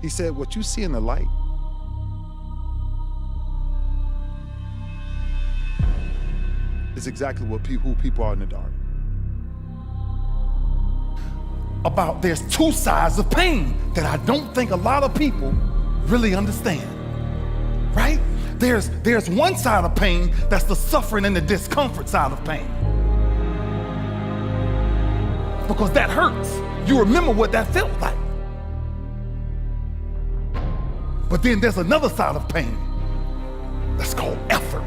He said, what you see in the light is exactly who people are in the dark. About there's two sides of pain that I don't think a lot of people really understand, right? There's one side of pain that's the suffering and the discomfort side of pain. Because that hurts. You remember what that felt like. But then there's another side of pain that's called effort.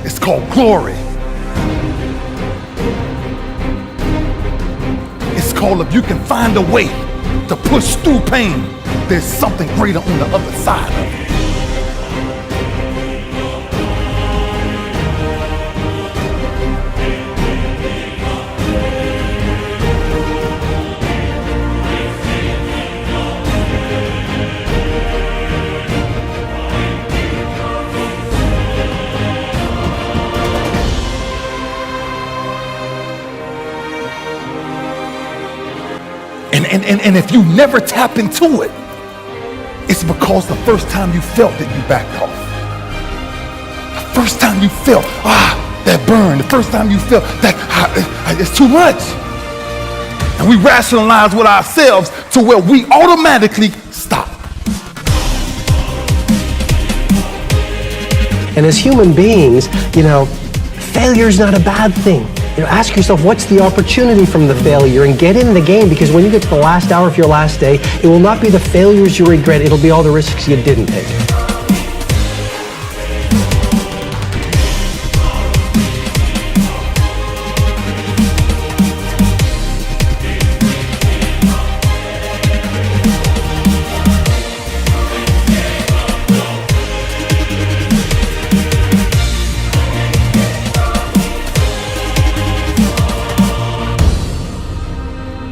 It's called glory. It's called if you can find a way to push through pain, there's something greater on the other side of it. And if you never tap into it, it's because the first time you felt it, you backed off. The first time you felt, that burn, the first time you felt that it's too much. And we rationalize with ourselves to where we automatically stop. And as human beings, failure is not a bad thing. Ask yourself, what's the opportunity from the failure, and get in the game, because when you get to the last hour of your last day, it will not be the failures you regret, it'll be all the risks you didn't take.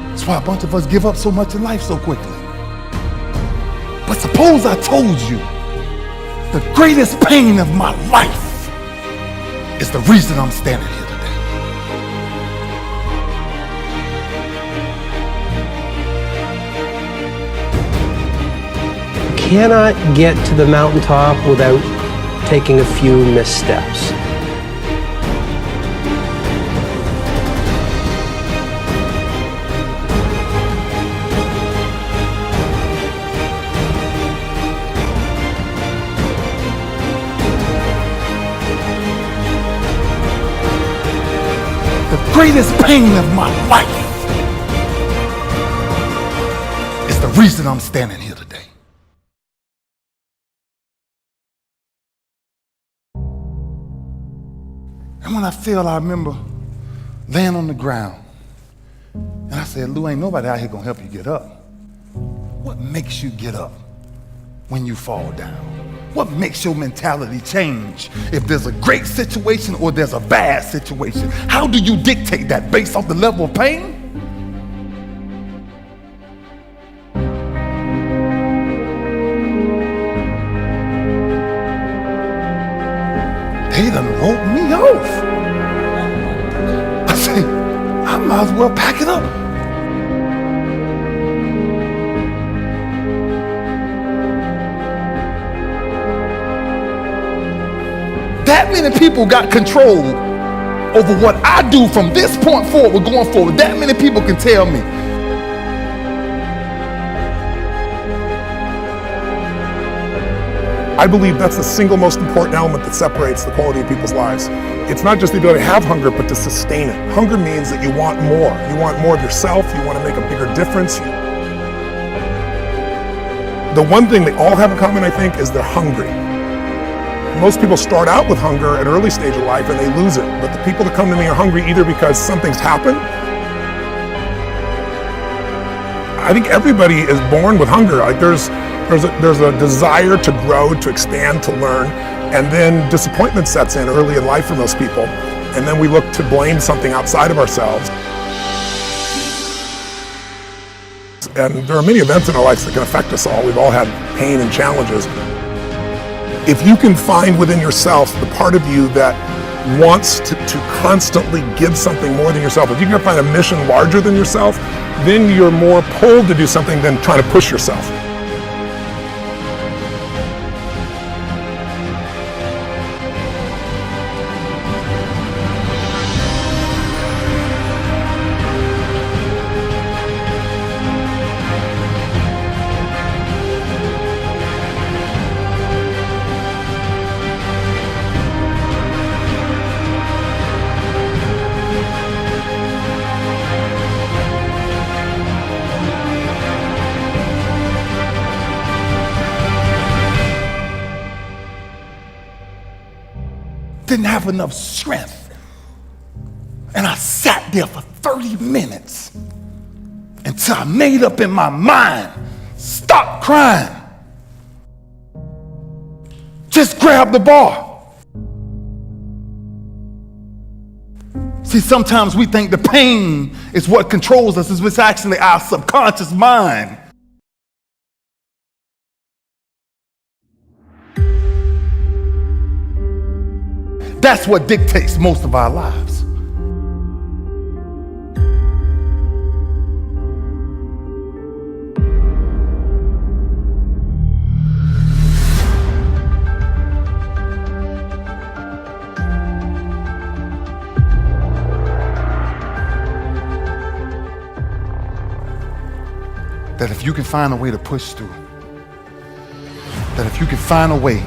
That's why a bunch of us give up so much in life so quickly. But suppose I told you the greatest pain of my life is the reason I'm standing here today. You cannot get to the mountaintop without taking a few missteps. The greatest pain of my life is the reason I'm standing here today. And when I fell, I remember laying on the ground. And I said, Lou, ain't nobody out here gonna help you get up. What makes you get up when you fall down? What makes your mentality change if there's a great situation or there's a bad situation? How do you dictate that based off the level of pain? They done wrote me off. I say, I might as well pack it up. That many people got control over what I do from this point forward, going forward. That many people can tell me. I believe that's the single most important element that separates the quality of people's lives. It's not just the ability to have hunger, but to sustain it. Hunger means that you want more. You want more of yourself. You want to make a bigger difference. The one thing they all have in common, I think, is they're hungry. Most people start out with hunger at an early stage of life and they lose it. But the people that come to me are hungry either because something's happened. I think everybody is born with hunger. Like there's a desire to grow, to expand, to learn, and then disappointment sets in early in life for most people. And then we look to blame something outside of ourselves. And there are many events in our lives that can affect us all. We've all had pain and challenges. If you can find within yourself the part of you that wants to constantly give something more than yourself, if you can find a mission larger than yourself, then you're more pulled to do something than trying to push yourself. Didn't have enough strength. And I sat there for 30 minutes until I made up in my mind, stop crying. Just grab the ball. See, sometimes we think the pain is what controls us. It's actually our subconscious mind. That's what dictates most of our lives. That if you can find a way to push through, that if you can find a way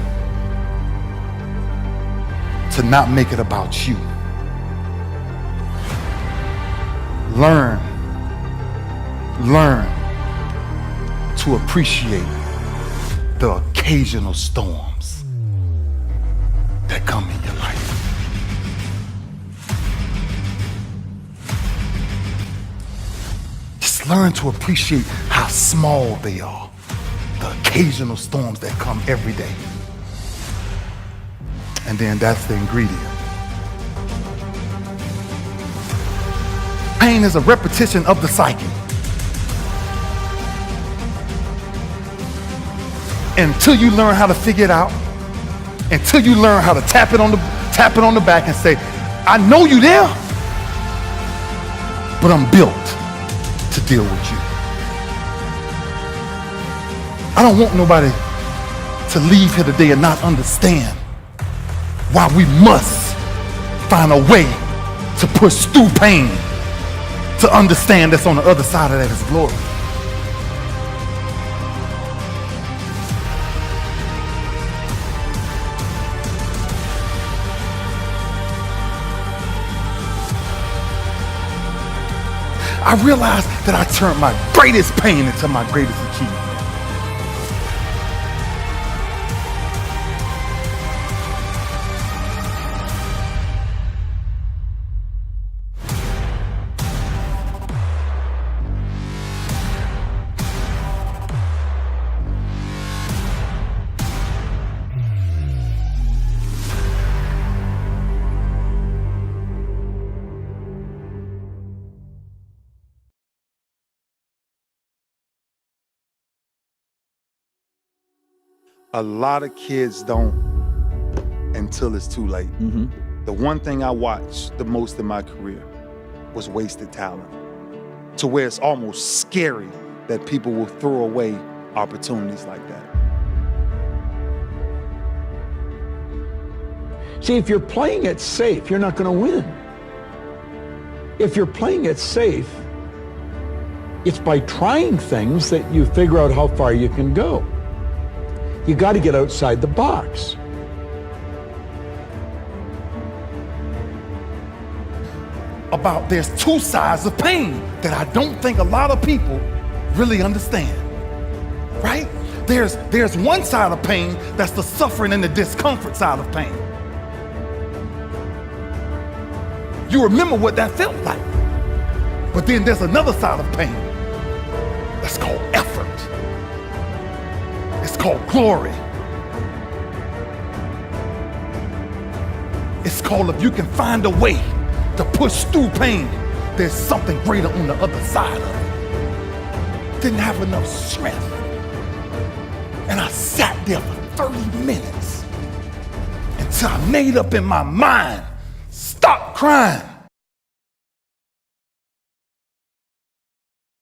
to not make it about you. Learn to appreciate the occasional storms that come in your life. Just learn to appreciate how small they are, the occasional storms that come every day. And then that's the ingredient. Pain is a repetition of the cycle. Until you learn how to figure it out, until you learn how to tap it on the back and say, I know you there, but I'm built to deal with you. I don't want nobody to leave here today and not understand why we must find a way to push through pain to understand that's on the other side of that is glory. I realized that I turned my greatest pain into my greatest achievement. A lot of kids don't until it's too late. The one thing I watched the most in my career was wasted talent, to where it's almost scary that people will throw away opportunities like that. See, if you're playing it safe, you're not going to win. If you're playing it safe, it's by trying things that you figure out how far you can go. You got to get outside the box. There's two sides of pain that I don't think a lot of people really understand, right? There's one side of pain that's the suffering and the discomfort side of pain. You remember what that felt like. But then there's another side of pain that's called effort. It's called glory. It's called, if you can find a way to push through pain, there's something greater on the other side of it. Didn't have enough strength. And I sat there for 30 minutes until I made up in my mind, Stop crying.